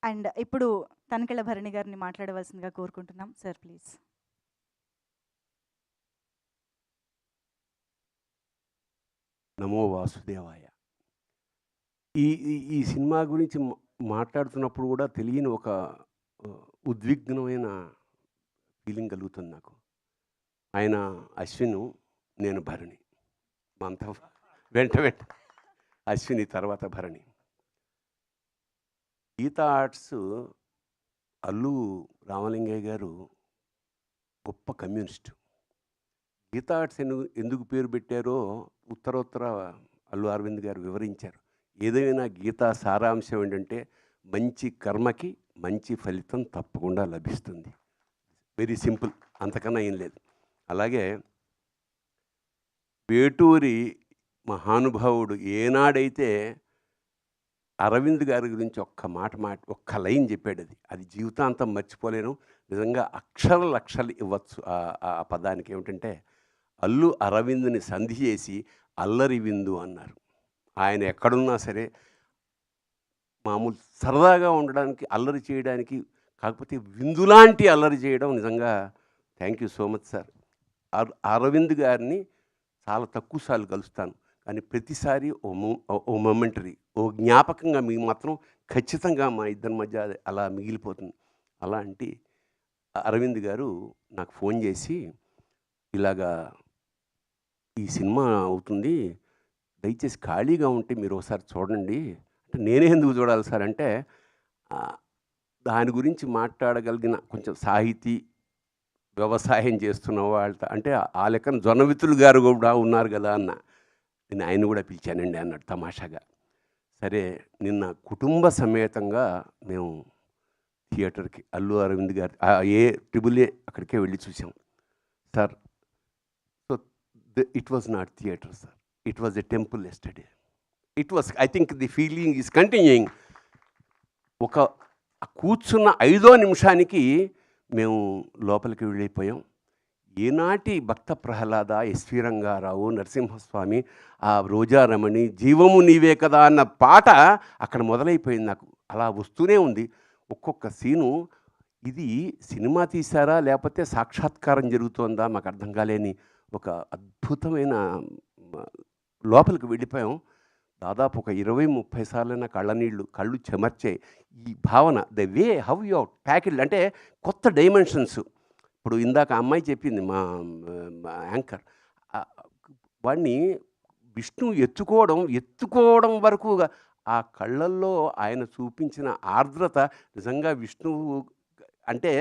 And ఇప్పుడు తనికెళ్ళ భరణి గారిని మాట్లాడవలసిందిగా కోరుకుంటున్నాం. Sir please. నమో వాసుదేవాయ. ఈ ఈ ఈ సినిమా గురించి మాట్లాడుతున్నప్పుడు కూడా తెలియని ఒక ఉద్విగ్నమైన ఫీలింగ్ కలుగుతుంది నాకు. ఆయన అశ్విను, నేను భరణి. అంత వెంట వెంట అశ్విని తర్వాత భరణి. గీతా ఆర్ట్స్ అల్లు రామలింగయ్య గారు గొప్ప కమ్యూనిస్టు. గీతా ఆర్ట్స్ ఎందుకు పేరు పెట్టారో ఉత్తరోత్తర అల్లు అరవింద్ గారు వివరించారు. ఏదైనా గీతా సారాంశం ఏంటంటే మంచి కర్మకి మంచి ఫలితం తప్పకుండా లభిస్తుంది. వెరీ సింపుల్, అంతకన్నా ఏం లేదు. అలాగే వేటూరి మహానుభావుడు ఏనాడైతే అరవింద్ గారి గురించి ఒక్క లైన్ చెప్పాడు, అది జీవితాంతం మర్చిపోలేను. నిజంగా లక్షలు ఇవ్వచ్చు ఆ పదానికి. ఏమిటంటే అల్లు అరవింద్ని సంధి చేసి అల్లరి విందు అన్నారు. ఆయన ఎక్కడున్నా సరే మామూలు సరదాగా ఉండడానికి, అల్లరి చేయడానికి, కాకపోతే విందులాంటి అల్లరి చేయడం నిజంగా thank you so much sir. Aravind గారిని చాలా తక్కువ సార్లు కలుస్తాను, కానీ ప్రతిసారి ఓ మొమెంటరీ, ఓ జ్ఞాపకంగా మీకు మాత్రం ఖచ్చితంగా మా ఇద్దరి మధ్య అలా మిగిలిపోతుంది. అలాంటి అరవింద్ గారు నాకు ఫోన్ చేసి, ఇలాగా ఈ సినిమా అవుతుంది, దయచేసి ఖాళీగా ఉంటే మీరు ఒకసారి చూడండి అంటే. నేనే ఎందుకు చూడాలి సార్ అంటే, దాని గురించి మాట్లాడగలిగిన కొంచెం సాహితీ వ్యవసాయం చేస్తున్న వాళ్ళతో అంటే ఆ లెక్కన జొన్నవితులు గారు కూడా ఉన్నారు కదా అన్న. నేను ఆయన కూడా పిలిచానండి అన్నాడు తమాషాగా. సరే, నిన్న కుటుంబ సమేతంగా మేము థియేటర్కి అల్లు అరవింద్ గారి ఏ అక్కడికే వెళ్ళి చూసాం sir. So it was not theatre sir, it was a temple yesterday. It was, I think the feeling is continuing. ఒక కూర్చున్న 5వ నిమిషానికి మేము లోపలికి వెళ్ళిపోయాం. ఏనాటి భక్త ప్రహ్లాద, ఎస్వి రంగారావు, నరసింహస్వామి, ఆ రోజారమణి, జీవము నీవే కదా అన్న పాట అక్కడ మొదలైపోయింది. నాకు అలా వస్తూనే ఉంది ఒక్కొక్క సీను. ఇది సినిమా తీశారా లేకపోతే సాక్షాత్కారం జరుగుతోందా మాకు అర్థం కాలేని ఒక అద్భుతమైన లోపలికి వెళ్ళిపోయాం. దాదాపు ఒక 20-30 సార్లైనా కళ్ళు చెమర్చే ఈ భావన, the way how you tackled అంటే కొత్త డైమెన్షన్స్. ఇప్పుడు ఇందాక అమ్మాయి చెప్పింది మా యాంకర్, వాడిని విష్ణు ఎత్తుకోవడం వరకు ఆ కళ్ళల్లో ఆయన చూపించిన ఆర్ద్రత నిజంగా విష్ణువు అంటే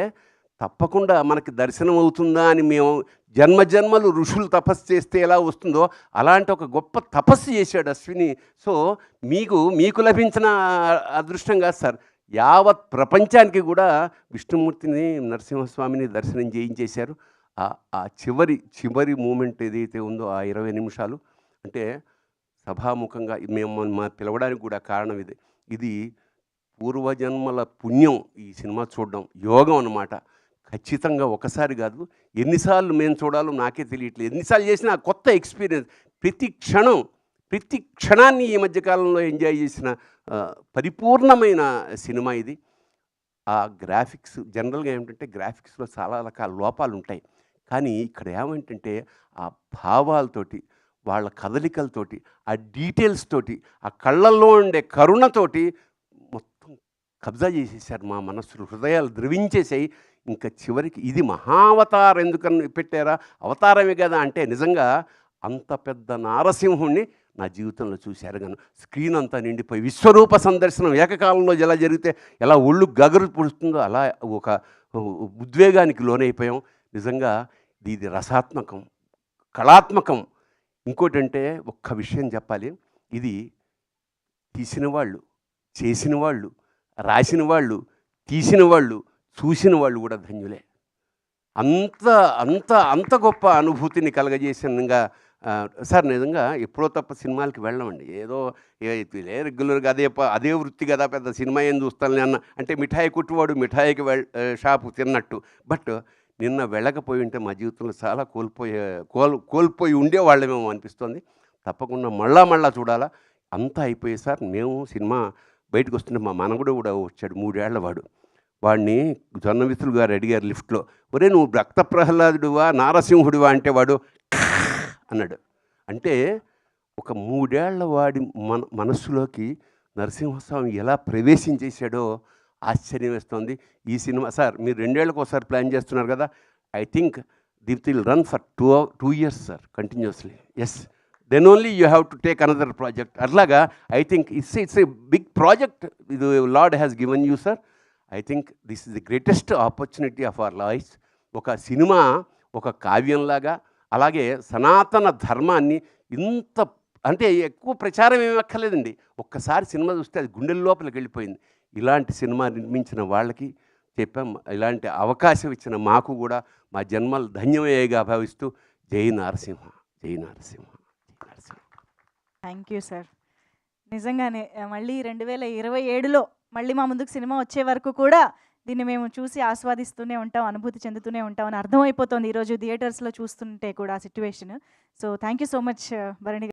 తప్పకుండా మనకి దర్శనం అవుతుందా అని మేము జన్మజన్మలు ఋషులు తపస్సు చేస్తే ఎలా వస్తుందో అలాంటి ఒక గొప్ప తపస్సు చేశాడు అశ్విని. సో మీకు లభించిన అదృష్టం కాదు సార్, యావత్ ప్రపంచానికి కూడా విష్ణుమూర్తిని, నరసింహస్వామిని దర్శనం చేయించేశారు. ఆ చివరి మూమెంట్ ఏదైతే ఉందో ఆ 20 నిమిషాలు అంటే సభాముఖంగా మేము పిలవడానికి కూడా కారణం ఇది పూర్వజన్మల పుణ్యం. ఈ సినిమా చూడడం యోగం అన్నమాట. ఖచ్చితంగా ఒకసారి కాదు, ఎన్నిసార్లు మేము చూడాలో నాకే తెలియట్లేదు. ఎన్నిసార్లు చేసినా కొత్త ఎక్స్పీరియన్స్. ప్రతి క్షణాన్ని ఈ మధ్యకాలంలో ఎంజాయ్ చేసిన పరిపూర్ణమైన సినిమా ఇది. ఆ గ్రాఫిక్స్ జనరల్గా ఏమిటంటే గ్రాఫిక్స్లో చాలా రకాల లోపాలు ఉంటాయి, కానీ ఇక్కడ ఏమంటే ఆ భావాలతోటి, వాళ్ళ కదలికలతోటి, ఆ డీటెయిల్స్ తోటి, ఆ కళ్ళల్లో ఉండే కరుణతోటి మొత్తం కబ్జా చేసేసారు మా మనస్సులు, హృదయాలు ద్రవించేసాయి. ఇంకా చివరికి ఇది మహావతారం ఎందుకని పెట్టారా, అవతారమే కదా అంటే నిజంగా అంత పెద్ద నారసింహుణ్ణి నా జీవితంలో చూశారు. కానీ స్క్రీన్ అంతా నిండిపోయి విశ్వరూప సందర్శనం ఏకకాలంలో ఎలా జరిగితే ఎలా ఒళ్ళు గగరు పుడుతుందో అలా ఒక ఉద్వేగానికి లోనైపోయాం. నిజంగా ఇది రసాత్మకం, కళాత్మకం. ఇంకోటంటే ఒక్క విషయం చెప్పాలి, ఇది తీసిన వాళ్ళు, చేసిన వాళ్ళు, రాసిన వాళ్ళు, తీసిన వాళ్ళు, చూసిన వాళ్ళు కూడా ధన్యులే. అంత అంత అంత గొప్ప అనుభూతిని కలగజేసినగా సార్. నిజంగా ఎప్పుడో తప్ప సినిమాలకి వెళ్ళమండి. ఏదో రెగ్యులర్గా అదే వృత్తి కదా, పెద్ద సినిమా ఏం చూస్తాను అన్న అంటే మిఠాయి కుట్టువాడు మిఠాయికి షాపు తిన్నట్టు. బట్ నిన్న వెళ్ళకపోయి ఉంటే మా జీవితంలో చాలా కోల్పోయి ఉండేవాళ్ళమేమో అనిపిస్తుంది. తప్పకుండా మళ్ళా చూడాలా. అంతా అయిపోయి సార్ మేము సినిమా బయటకు వస్తుంటే మా మనవడు కూడా వచ్చాడు, 3 ఏళ్ల వాడు. వాడిని జొన్నవిత్రులు గారు అడిగారు లిఫ్ట్‌లో, "ఒరేయ్ నువ్వు రక్త ప్రహ్లాదుడివా, నారసింహుడివా?" అంటే వాడు అన్నాడు. అంటే ఒక 3 ఏళ్ల వాడి మనస్సులోకి నరసింహస్వామి ఎలా ప్రవేశించేశాడో ఆశ్చర్యం వేస్తోంది. ఈ సినిమా సార్ మీరు 2 ఏళ్ళకి ఒకసారి ప్లాన్ చేస్తున్నారు కదా! I think that will run for 2 years sir continuously. Yes. Then only you have to take another project. అట్లాగా I think it's a big project ఇది Lord has given you sir. I think this is the greatest opportunity of our lives. ఒక cinema ఒక కావ్యంలాగా, అలాగే సనాతన ధర్మాన్ని ఇంత అంటే ఎక్కువ ప్రచారం ఏమి అక్కర్లేదండి. ఒక్కసారి సినిమా చూస్తే అది గుండెల లోపలికి వెళ్ళిపోయింది. ఇలాంటి సినిమా నిర్మించిన వాళ్ళకి చెప్పాం, ఇలాంటి అవకాశం ఇచ్చిన మాకు కూడా మా జన్మలు ధన్యమయ్యేగా భావిస్తూ జై నారసింహ, జై నారసింహ, జై నరసింహ. Thank you sir. నిజంగానే మళ్ళీ 2027లో మళ్ళీ మా ముందుకు సినిమా వచ్చే వరకు కూడా దీన్ని మేము చూసి ఆస్వాదిస్తూనే ఉంటాం, అనుభూతి చెందుతూనే ఉంటాం అని అర్థమైపోతుంది ఈరోజు థియేటర్స్లో చూస్తుంటే కూడా situation. So thank you so much Bharani.